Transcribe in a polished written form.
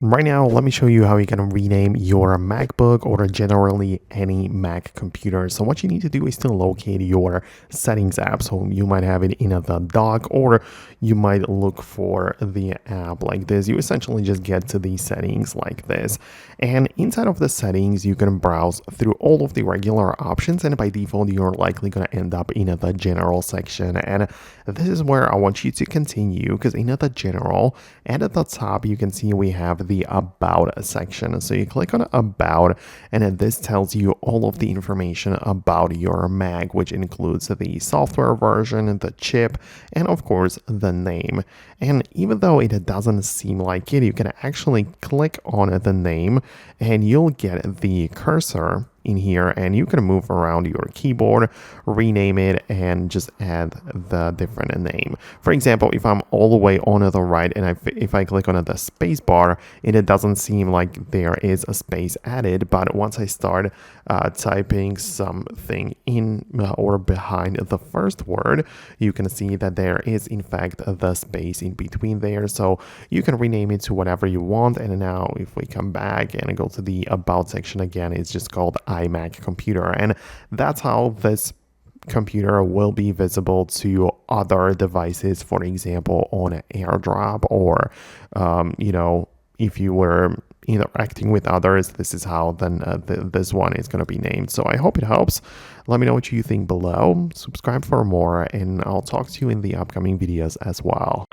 Right now, let me show you how you can rename your MacBook or generally any Mac computer. So what you need to do is to locate your settings app. So you might have it in the dock, or you might look for the app like this. You essentially just get to the settings like this. And inside of the settings, you can browse through all of the regular options. And by default, you're likely going to end up in the general section. And this is where I want you to continue, because in the general, and at the top, you can see we have the About section. So you click on About, and then this tells you all of the information about your Mac, which includes the software version, the chip, and of course, the name. And even though it doesn't seem like it, you can actually click on the name, and you'll get the cursor in here, and you can move around your keyboard, rename it, and just add the different name. For example, if I'm all the way on the right and if I click on the space bar, it doesn't seem like there is a space added, but once I start typing something in or behind the first word, you can see that there is in fact the space in between there. So you can rename it to whatever you want. And now if we come back and go to the About section again, it's just called iMac computer. And that's how this computer will be visible to other devices, for example, on AirDrop, or if you were interacting with others, this is how then this one is going to be named. So I hope it helps. Let me know what you think below. Subscribe for more, and I'll talk to you in the upcoming videos as well.